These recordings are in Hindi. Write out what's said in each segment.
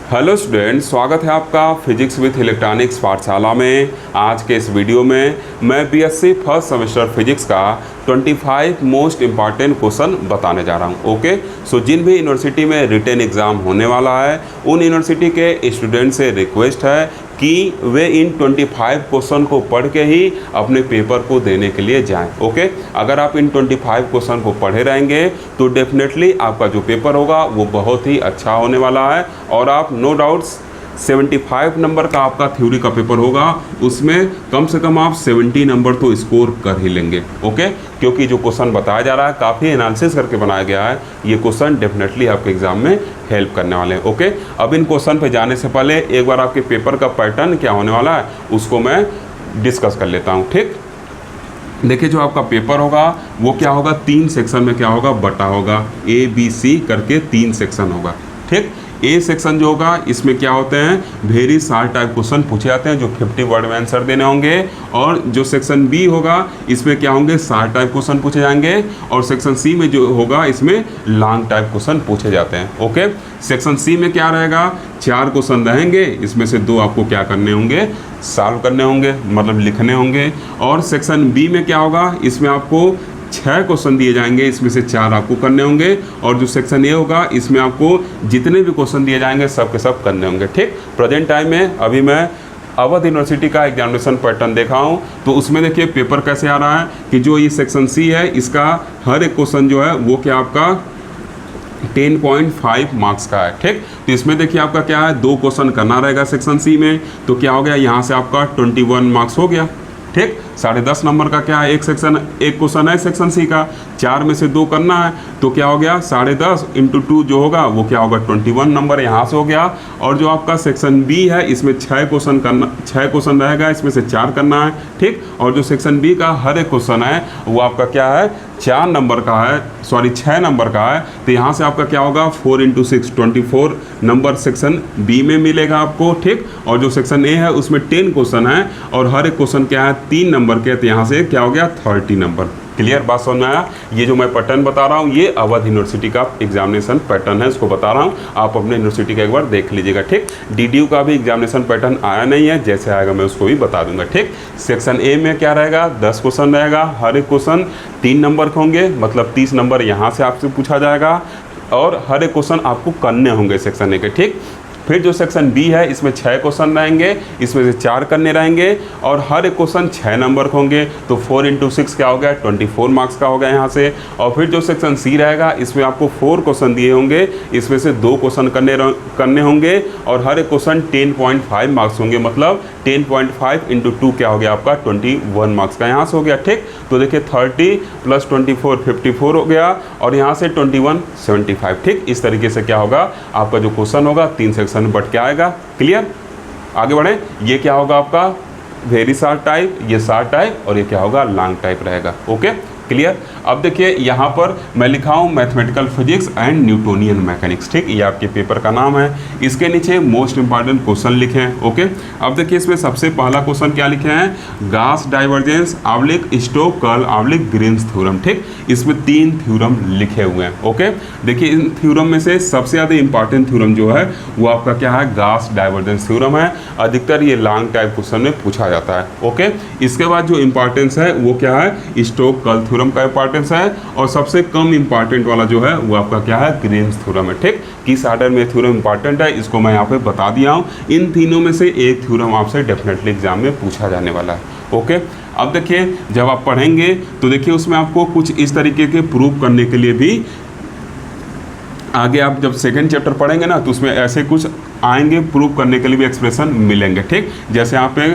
हेलो स्टूडेंट, स्वागत है आपका फिजिक्स विथ इलेक्ट्रॉनिक्स पाठशाला में। आज के इस वीडियो में मैं बीएससी फर्स्ट सेमेस्टर फिजिक्स का 25 मोस्ट इम्पॉर्टेंट क्वेश्चन बताने जा रहा हूं। ओके, सो जिन भी यूनिवर्सिटी में रिटन एग्ज़ाम होने वाला है उन यूनिवर्सिटी के स्टूडेंट से रिक्वेस्ट है कि वे इन 25 क्वेश्चन को पढ़ के ही अपने पेपर को देने के लिए जाएं। ओके, अगर आप इन 25 क्वेश्चन को पढ़े रहेंगे तो डेफिनेटली आपका जो पेपर होगा वो बहुत ही अच्छा होने वाला है और आप नो डाउट्स 75 नंबर का आपका थ्योरी का पेपर होगा, उसमें कम से कम आप 70 नंबर तो स्कोर कर ही लेंगे। ओके, क्योंकि जो क्वेश्चन बताया जा रहा है काफ़ी एनालिसिस करके बनाया गया है, ये क्वेश्चन डेफिनेटली आपके एग्जाम में हेल्प करने वाले हैं। ओके, अब इन क्वेश्चन पे जाने से पहले एक बार आपके पेपर का पैटर्न क्या होने वाला है उसको मैं डिस्कस कर लेता हूँ। ठीक, देखिए जो आपका पेपर होगा वो क्या होगा, 3 सेक्शन में क्या होगा, बटा होगा, ABC करके 3 सेक्शन होगा। ठीक, ए सेक्शन जो होगा इसमें क्या होते हैं, वेरी शार्ट टाइप क्वेश्चन पूछे जाते हैं जो 50 वर्ड में आंसर देने होंगे। और जो सेक्शन बी होगा इसमें क्या होंगे, शार्ट टाइप क्वेश्चन पूछे जाएंगे। और सेक्शन सी में जो होगा इसमें लॉन्ग टाइप क्वेश्चन पूछे जाते हैं। ओके, सेक्शन सी में क्या रहेगा, 4 क्वेश्चन रहेंगे, इसमें से 2 आपको क्या करने होंगे, सॉल्व करने होंगे, मतलब लिखने होंगे। और सेक्शन बी में क्या होगा, इसमें आपको 6 क्वेश्चन दिए जाएंगे, इसमें से 4 आपको करने होंगे। और जो सेक्शन ए होगा इसमें आपको जितने भी क्वेश्चन दिए जाएंगे सब के सब करने होंगे। ठीक, प्रेजेंट टाइम में अभी मैं अवध यूनिवर्सिटी का एग्जामिनेशन पैटर्न देखा हूँ, तो उसमें देखिए पेपर कैसे आ रहा है कि जो ये सेक्शन सी है इसका हर एक क्वेश्चन जो है वो क्या आपका 10.5 मार्क्स का है। ठीक, तो इसमें देखिए आपका क्या है, 2 क्वेश्चन करना रहेगा सेक्शन सी में, तो क्या हो गया, यहाँ से आपका 21 मार्क्स हो गया। ठीक, 10.5 नंबर का क्या है, एक क्वेश्चन है सेक्शन सी का, 4 में से 2 करना है, तो क्या हो गया 10.5 × 2 जो होगा वो क्या होगा 21 नंबर यहाँ से हो गया। और जो आपका सेक्शन बी है इसमें 6 क्वेश्चन रहेगा, इसमें से 4 करना है। ठीक, और जो सेक्शन बी का हर एक क्वेश्चन है वो आपका क्या है, 6 नंबर का है, तो यहाँ से आपका क्या होगा 4 × 6 24 नंबर सेक्शन बी में मिलेगा आपको। ठीक, और जो सेक्शन ए है उसमें 10 क्वेश्चन है और हर एक क्वेश्चन क्या है 3 नंबर के, तो यहाँ से क्या हो गया 30 नंबर। क्लियर, बात समझ में आया। ये जो मैं पैटर्न बता रहा हूँ ये अवध यूनिवर्सिटी का एग्जामिनेशन पैटर्न है, इसको बता रहा हूँ, आप अपने यूनिवर्सिटी का एक बार देख लीजिएगा। ठीक, DDU का भी एग्जामिनेशन पैटर्न आया नहीं है, जैसे आएगा मैं उसको भी बता दूंगा। ठीक, सेक्शन ए में क्या रहेगा, 10 क्वेश्चन रहेगा, हर एक क्वेश्चन 3 नंबर के होंगे, मतलब 30 नंबर यहाँ से आपसे पूछा जाएगा और हर एक क्वेश्चन आपको करने होंगे सेक्शन ए के। ठीक, फिर जो सेक्शन बी है इसमें 6 क्वेश्चन रहेंगे, इसमें से 4 करने रहेंगे और हर एक क्वेश्चन 6 नंबर के होंगे, तो 4 × 6 क्या हो गया 24 मार्क्स का हो गया यहाँ से। और फिर जो सेक्शन सी रहेगा इसमें आपको 4 क्वेश्चन दिए होंगे, इसमें से 2 क्वेश्चन करने होंगे और हर एक क्वेश्चन 10.5 मार्क्स होंगे, मतलब 10.5 × 2 क्या हो गया आपका 21 मार्क्स का यहाँ से हो गया। ठीक, तो देखिए 30 + 24 54 हो गया और यहाँ से 21 75। ठीक, इस तरीके से क्या होगा आपका जो क्वेश्चन होगा 3 सेक्शन बट क्या आएगा। क्लियर, आगे बढ़े। ये क्या होगा आपका वेरी शार्ट टाइप, ये शार्ट टाइप और ये क्या होगा लॉन्ग टाइप रहेगा। Okay, clear. अब देखिए यहाँ पर मैं लिखा हूँ mathematical physics and Newtonian mechanics. ठीक, ये आपके पेपर का नाम है, इसके नीचे मोस्ट इंपॉर्टेंट क्वेश्चन लिखे हैं। ओके, अब देखिए इसमें सबसे पहला क्वेश्चन क्या लिखे हैं, Gauss divergence / Stokes curl / Green's theorem. ठीक, इसमें 3 थ्योरम लिखे हुए हैं। ओके, देखिए इन थ्योरम में से सबसे ज़्यादा इंपॉर्टेंट थ्योरम जो है वो आपका क्या है, गॉस डाइवर्जेंस थ्योरम है। अधिकतर ये लॉन्ग टाइप क्वेश्चन में पूछा जाता है। ओके, इसके बाद जो इंपॉर्टेंस है वो क्या है, स्टोक्स कर्ल थ्योरम का इंपॉर्टेंस है और सबसे कम इंपॉर्टेंट वाला जो है वो आपका क्या है, ग्रीन्स थ्योरम है। ठीक, किस ऑर्डर में थ्योरम इंपॉर्टेंट है इसको मैं यहाँ पे बता दिया हूँ। इन तीनों में से एक थ्योरम आपसे डेफिनेटली एग्जाम में पूछा जाने वाला है। ओके, अब देखिए जब आप पढ़ेंगे तो देखिए उसमें आपको कुछ इस तरीके के प्रूव करने के लिए भी आगे आप जब सेकेंड चैप्टर पढ़ेंगे ना तो उसमें ऐसे कुछ आएंगे, प्रूव करने के लिए भी एक्सप्रेशन मिलेंगे। ठीक, जैसे यहाँ पे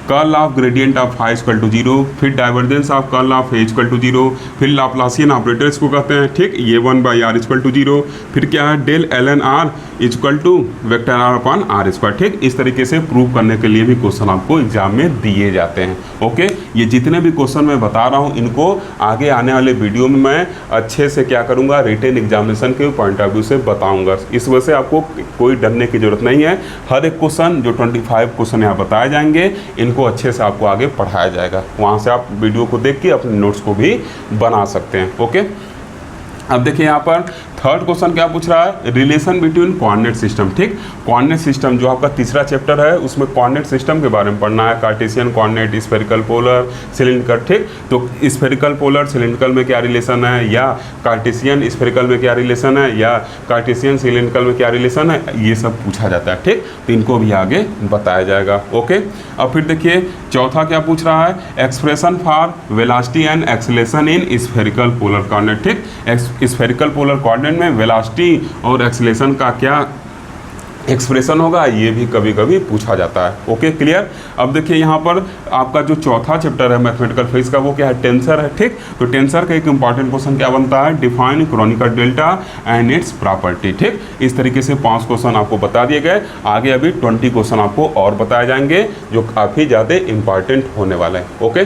curl of gradient of phi equal to 0, फिर divergence of curl of A equal to 0, फिर लाप्लासियन ऑपरेटर इसको कहते हैं। ठीक, ये 1/r इक्वल टू 0, फिर क्या है del ln r equal to vector r/r²। ठीक, इस तरीके से प्रूव करने के लिए भी क्वेश्चन आपको एग्जाम में दिए जाते हैं। ओके, ये जितने भी क्वेश्चन मैं बता रहा हूँ इनको आगे आने वाले वीडियो में मैं अच्छे से क्या करूँगा, रिटन एग्जामिनेशन के पॉइंट ऑफ व्यू से बताऊँगा। इस वजह से आपको कोई डरने की जरूरत नहीं है। हर एक क्वेश्चन जो 25 क्वेश्चन यहाँ बताए जाएंगे इनको अच्छे से आपको आगे पढ़ाया जाएगा, वहाँ से आप वीडियो को देख के अपने नोट्स को भी बना सकते हैं। ओके, अब देखिए यहाँ पर थर्ड क्वेश्चन क्या पूछ रहा है, रिलेशन बिटवीन कोऑर्डिनेट सिस्टम। ठीक, कोऑर्डिनेट सिस्टम जो आपका तीसरा चैप्टर है उसमें कोऑर्डिनेट सिस्टम के बारे में पढ़ना है, Cartesian coordinate, spherical polar, cylindrical. ठीक, तो स्फेरिकल पोलर सिलिंड्रिकल में क्या रिलेशन है, या कार्टेशियन स्फेरिकल में क्या रिलेशन है, या कार्टेशियन सिलिंड्रिकल में क्या रिलेशन है, ये सब पूछा जाता है। ठीक, तो इनको भी आगे बताया जाएगा। ओके, अब फिर देखिए चौथा क्या पूछ रहा है, expression for velocity and acceleration in spherical polar coordinate. ठीक, स्फेरिकल पोलर कोऑर्डिनेट में वेलोसिटी और एक्सेलरेशन का क्या एक्सप्रेशन होगा, ये भी कभी कभी पूछा जाता है। Okay, clear. अब देखिए यहाँ पर आपका जो चौथा चैप्टर है मैथमेटिकल फिजिक्स का, वो क्या है, टेंसर है। ठीक, तो टेंसर का एक इंपॉर्टेंट क्वेश्चन क्या बनता है, define chronicle delta and it's property. ठीक, इस तरीके से 5 क्वेश्चन आपको बता दिए गए। आगे अभी 20 क्वेश्चन आपको और बताए जाएंगे जो काफ़ी ज़्यादा इंपॉर्टेंट होने वाले हैं। ओके,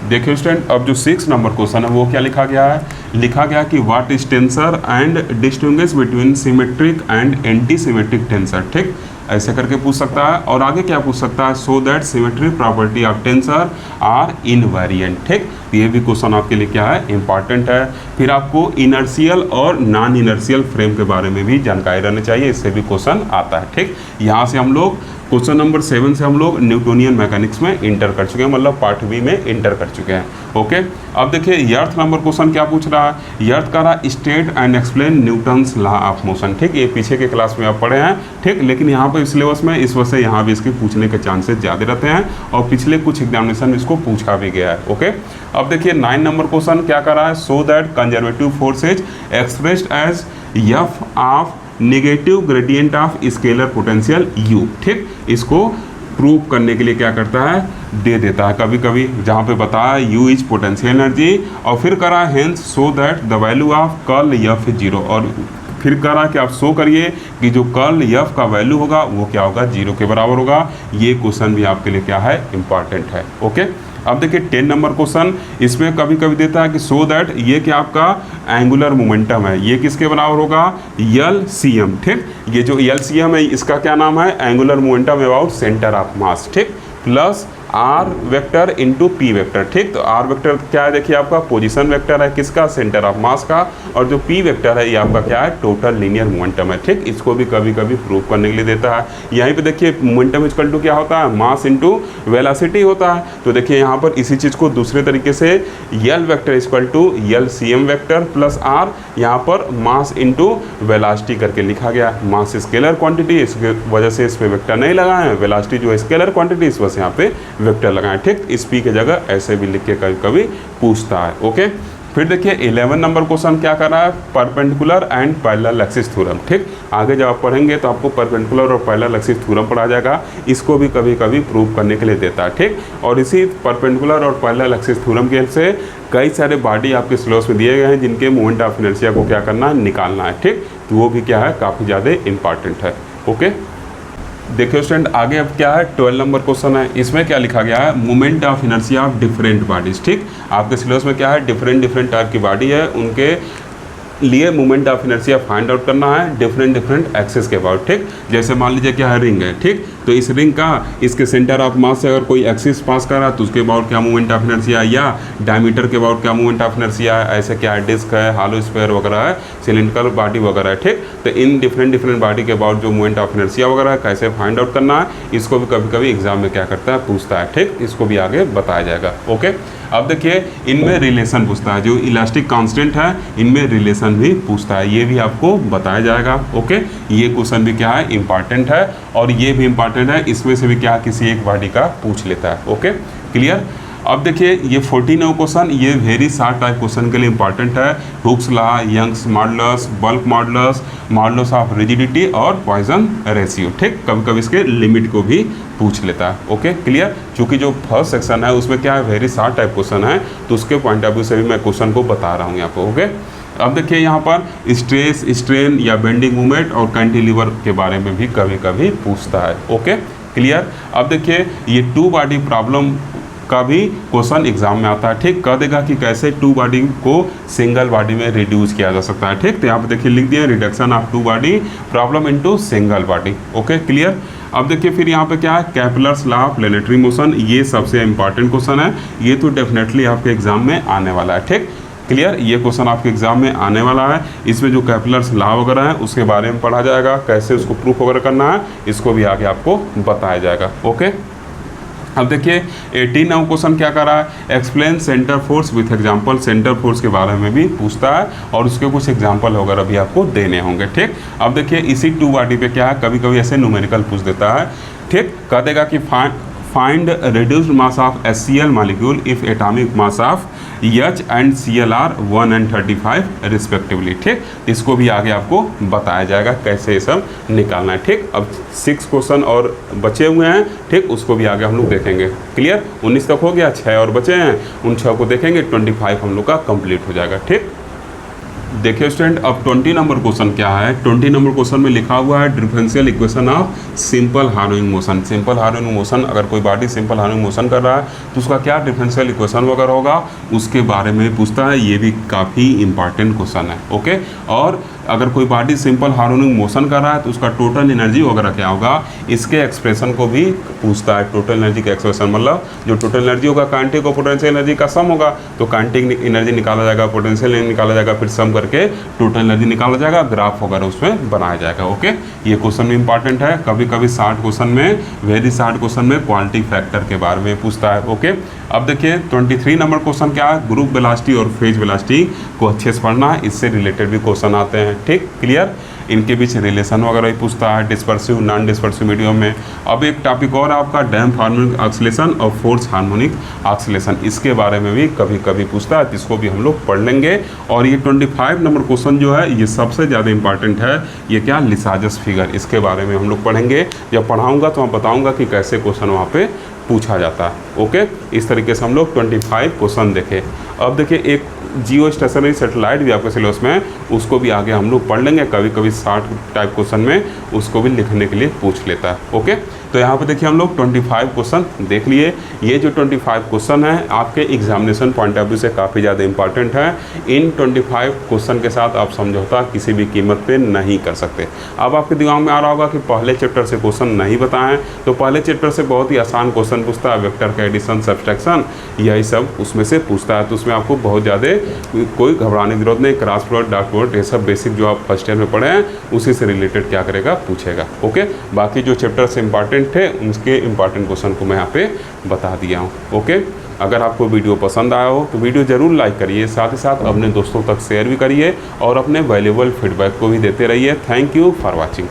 देखिए स्टूडेंट, अब जो 6 नंबर क्वेश्चन है वो क्या लिखा गया है, लिखा गया कि what is tensor and distinguish between symmetric and anti symmetric tensor. ठीक, ऐसे करके पूछ सकता है। और आगे क्या पूछ सकता है, so that symmetric property of tensor are invariant. ठीक, ये भी क्वेश्चन आपके लिए क्या है, इंपॉर्टेंट है। फिर आपको इनर्शियल और नॉन इनर्शियल फ्रेम के बारे में भी जानकारी रहनी चाहिए, इससे भी क्वेश्चन आता है। ठीक, यहाँ से हम लोग क्वेश्चन नंबर 7 से हम लोग न्यूटोनियन मैकेनिक्स में इंटर कर चुके हैं, मतलब पार्ट बी में इंटर कर चुके हैं। ओके, अब देखिए यर्थ नंबर क्वेश्चन क्या पूछ रहा है, यर्थ का रहा state and explain Newton's law of motion. ठीक, ये पीछे के क्लास में आप पढ़े हैं। ठीक, लेकिन यहाँ पर सिलेबस में इस वजह से यहाँ भी इसके पूछने के चांसेस ज़्यादा रहते हैं और पिछले कुछ एग्जामिनेशन में इसको पूछा भी गया है। ओके, अब देखिए 9 नंबर क्वेश्चन क्या कर रहा है, so that conservative forces expressed as F of negative gradient of scalar potential u। ठीक, इसको प्रूव करने के लिए क्या करता है, दे देता है कभी कभी, जहाँ पे बताया u इज पोटेंशियल एनर्जी, और फिर करा hence so that the value of curl f is 0, और फिर करा कि आप शो करिए कि जो कर्ल f का वैल्यू होगा वो क्या होगा, 0 के बराबर होगा। ये क्वेश्चन भी आपके लिए क्या है, इंपॉर्टेंट है। ओके, अब देखिए 10 नंबर क्वेश्चन, इसमें कभी कभी देता है कि सो दैट ये क्या आपका एंगुलर मोमेंटम है, ये किसके बराबर होगा, LCM। ठीक, ये जो LCM है इसका क्या नाम है, angular momentum about centre of mass. ठीक, plus R vector into P vector. ठीक, तो आर वेक्टर क्या है, देखिए आपका पोजीशन वेक्टर है किसका, सेंटर ऑफ मास का, और जो पी वेक्टर है ये आपका क्या है, टोटल लीनियर मोमेंटम है। ठीक, इसको भी कभी कभी प्रूव करने के लिए देता है। यहीं पे देखिए मोमेंटम इक्वल टू क्या होता है, मास इंटू वेलोसिटी होता है। तो देखिए यहाँ पर इसी चीज़ को दूसरे तरीके से L vector equal to LCM vector plus R, यहाँ पर मास इंटू वेलोसिटी करके लिखा गया। मास स्केलर क्वांटिटी, इसके वजह से इस पर वेक्टर नहीं लगाए हैं, वेलोसिटी जो है स्केलर क्वांटिटी, इस वजह से यहाँ पे वेक्टर लगाएं। ठीक, इस पी की जगह ऐसे भी लिख के कभी कभी पूछता है। ओके, फिर देखिए 11 नंबर क्वेश्चन क्या कर रहा है, perpendicular and parallel axis theorem. ठीक, आगे जब आप पढ़ेंगे तो आपको परपेंडिकुलर और पैरेलल एक्सिस थ्योरम पढ़ा जाएगा, इसको भी कभी कभी प्रूव करने के लिए देता है। ठीक, और इसी परपेंडिकुलर और पैरेलल एक्सिस थ्योरम के से कई सारे बॉडी आपके सिलेबस में दिए गए हैं जिनके मोमेंट ऑफ इनर्शिया को क्या करना है, निकालना है। ठीक, तो वो भी क्या है, काफ़ी ज़्यादा इंपॉर्टेंट है। ओके, देखिए स्टूडेंट आगे अब क्या है, 12 नंबर क्वेश्चन है, इसमें क्या लिखा गया है, moment of inertia of different bodies. ठीक, आपके सिलेबस में क्या है, डिफरेंट टाइप की बॉडी है, उनके लिए moment of inertia find out करना है डिफरेंट एक्सेस के अबाउट। ठीक, जैसे मान लीजिए क्या है, रिंग है। ठीक, तो इस रिंग का इसके सेंटर ऑफ मास से अगर कोई एक्सिस पास कर रहा है तो उसके अबाउट क्या मोमेंट ऑफ इनर्शिया, या डायमीटर के अबाउट क्या मोमेंट ऑफ इनर्शिया है, ऐसे क्या है, डिस्क है, हॉलो स्फीयर वगैरह है, सिलिंड्रिकल बॉडी वगैरह है। ठीक, तो इन डिफरेंट बॉडी के अबाउट जो मोमेंट ऑफ इनर्शिया वगैरह है कैसे फाइंड आउट करना है, इसको भी कभी कभी एग्जाम में क्या करता है, पूछता है। ठीक, इसको भी आगे बताया जाएगा। ओके, अब देखिए इनमें रिलेशन पूछता है, जो इलास्टिक कांस्टेंट है इनमें रिलेशन भी पूछता है, ये भी आपको बताया जाएगा। ओके, ये क्वेश्चन भी क्या है, इंपॉर्टेंट है, और ये भी इंपॉर्टेंट है, इसमें से भी क्या किसी एक बॉडी का पूछ लेता है। Okay, clear. अब देखिए ये 14 क्वेश्चन, ये वेरी शार्ट टाइप क्वेश्चन के लिए इंपॉर्टेंट है। Hooke's law, Young's modulus, bulk modulus, modulus of rigidity और पॉइजन रेशियो। ठीक, कभी कभी इसके लिमिट को भी पूछ लेता है। Okay, clear. चूँकि जो फर्स्ट सेक्शन है उसमें क्या है, वेरी शार्ट टाइप क्वेश्चन है, तो उसके पॉइंट ऑफ व्यू से भी मैं क्वेश्चन को बता रहा हूँ यहाँ पर। ओके, अब देखिए यहाँ पर स्ट्रेस, स्ट्रेन या बेंडिंग मूवमेंट और कैंटिलीवर के बारे में भी कभी कभी पूछता है। Okay, clear. अब देखिए ये 2 बॉडी प्रॉब्लम का भी क्वेश्चन एग्जाम में आता है। ठीक, कह देगा कि कैसे टू बॉडी को सिंगल बॉडी में रिड्यूस किया जा सकता है। ठीक, तो यहाँ पे देखिए लिख दिया reduction of two body problem into single body. Okay, clear. अब देखिए फिर यहाँ पे क्या है, Kepler's law of planetary motion, ये सबसे इंपॉर्टेंट क्वेश्चन है, ये तो डेफिनेटली आपके एग्जाम में आने वाला है। ठीक, क्लियर, ये क्वेश्चन आपके एग्जाम में आने वाला है। इसमें जो कैपलर्स लॉ वगैरह है उसके बारे में पढ़ा जाएगा, कैसे उसको प्रूफ वगैरह करना है इसको भी आगे आपको बताया जाएगा। ओके, अब देखिए 18 नंबर क्वेश्चन क्या कर रहा है, explain centre force with example. Centre force के बारे में भी पूछता है और उसके कुछ एग्जांपल वगैरह भी आपको देने होंगे। ठीक, अब देखिए इसी टू बॉडी पे क्या है, कभी कभी ऐसे न्यूमेरिकल पूछ देता है। ठीक, कह देगा कि find reduced mass of HCl molecule if atomic mass of H and Cl are 1 and 35 respectively. ठीक, इसको भी आगे आपको बताया जाएगा कैसे ये सब निकालना है। ठीक, अब 6 क्वेश्चन और बचे हुए हैं। ठीक, उसको भी आगे हम लोग देखेंगे। क्लियर, 19 तक हो गया, 6 और बचे हैं, उन 6 को देखेंगे, 25 हम लोग का कंप्लीट हो जाएगा। ठीक, देखिए स्टूडेंट, अब 20 नंबर क्वेश्चन क्या है, 20 नंबर क्वेश्चन में लिखा हुआ है differential equation of simple harmonic motion. Simple harmonic motion, अगर कोई बॉडी सिंपल हार्मोनिक मोशन कर रहा है तो उसका क्या डिफरेंशियल इक्वेशन वगैरह होगा, उसके बारे में पूछता है। ये भी काफ़ी इंपॉर्टेंट क्वेश्चन है। ओके, और अगर कोई बॉडी सिंपल हार्मोनिक मोशन कर रहा है तो उसका टोटल एनर्जी वगैरह क्या होगा, इसके एक्सप्रेशन को भी पूछता है। टोटल एनर्जी का एक्सप्रेशन मतलब जो टोटल एनर्जी होगा काइनेटिक और पोटेंशियल एनर्जी का सम होगा, तो काइनेटिक एनर्जी निकाला जाएगा, पोटेंशियल एनर्जी निकाला जाएगा, फिर सम करके टोटल एनर्जी निकाला जाएगा, ग्राफ वगैरह उसमें बनाया जाएगा। ओके, ये क्वेश्चन भी इंपॉर्टेंट है। कभी कभी 60 क्वेश्चन में, वेरी 60 क्वेश्चन में क्वालिटी फैक्टर के बारे में पूछता है। ओके, अब देखिए 23 नंबर क्वेश्चन क्या है, ग्रुप वेलोसिटी और फेज वेलोसिटी को अच्छे से पढ़ना है, इससे रिलेटेड भी क्वेश्चन आते हैं। ठीक, क्लियर, इनके बीच रिलेशन वगैरह भी पूछता है, डिस्पर्सिव नॉन डिस्पर्सिव मीडियम में। अब एक टॉपिक और आपका डैम्प हार्मोनिक ऑक्सीलेशन और फोर्स हार्मोनिक ऑक्सीलेशन, इसके बारे में भी कभी कभी पूछता है, इसको भी हम लोग पढ़ लेंगे। और ये 25 नंबर क्वेश्चन जो है ये सबसे ज़्यादा इंपॉर्टेंट है, ये क्या, लिसाजस फिगर, इसके बारे में हम लोग पढ़ेंगे। जब पढ़ाऊँगा तो मैं बताऊँगा कि कैसे क्वेश्चन वहाँ पे पूछा जाता है। ओके, इस तरीके से हम लोग 25 क्वेश्चन देखें। अब देखिए एक जियो स्टेशनरी सैटेलाइट भी आपके सिलेबस में है, उसको भी आगे हम लोग पढ़ लेंगे। कभी कभी 60 टाइप क्वेश्चन में उसको भी लिखने के लिए पूछ लेता है। ओके, तो यहाँ पे देखिए हम लोग 25 क्वेश्चन देख लिए। ये जो 25 क्वेश्चन है आपके एग्जामिनेशन पॉइंट ऑफ व्यू से काफ़ी ज़्यादा इंपॉर्टेंट है। इन 25 क्वेश्चन के साथ आप समझौता किसी भी कीमत पे नहीं कर सकते। अब आपके दिमाग में आ रहा होगा कि पहले चैप्टर से क्वेश्चन नहीं बताएं, तो पहले चैप्टर से बहुत ही आसान क्वेश्चन पूछता है, वेक्टर का एडिशन, सब्सट्रैक्शन, यही सब उसमें से पूछता है। तो उसमें आपको बहुत ज़्यादा कोई घबराने की जरूरत नहीं। क्रॉस प्रोडक्ट, डॉट प्रोडक्ट, ये सब बेसिक जो आप फर्स्ट ईयर में पढ़े हैं उसी से रिलेटेड क्या करेगा, पूछेगा। ओके, बाकी जो चैप्टर से इंपॉर्टेंट थे उनके इंपॉर्टेंट क्वेश्चन को मैं यहाँ पे बता दिया हूँ। ओके, अगर आपको वीडियो पसंद आया हो तो वीडियो ज़रूर लाइक करिए, साथ ही साथ अपने दोस्तों तक शेयर भी करिए और अपने वैल्यूएबल फीडबैक को भी देते रहिए। Thank you for watching.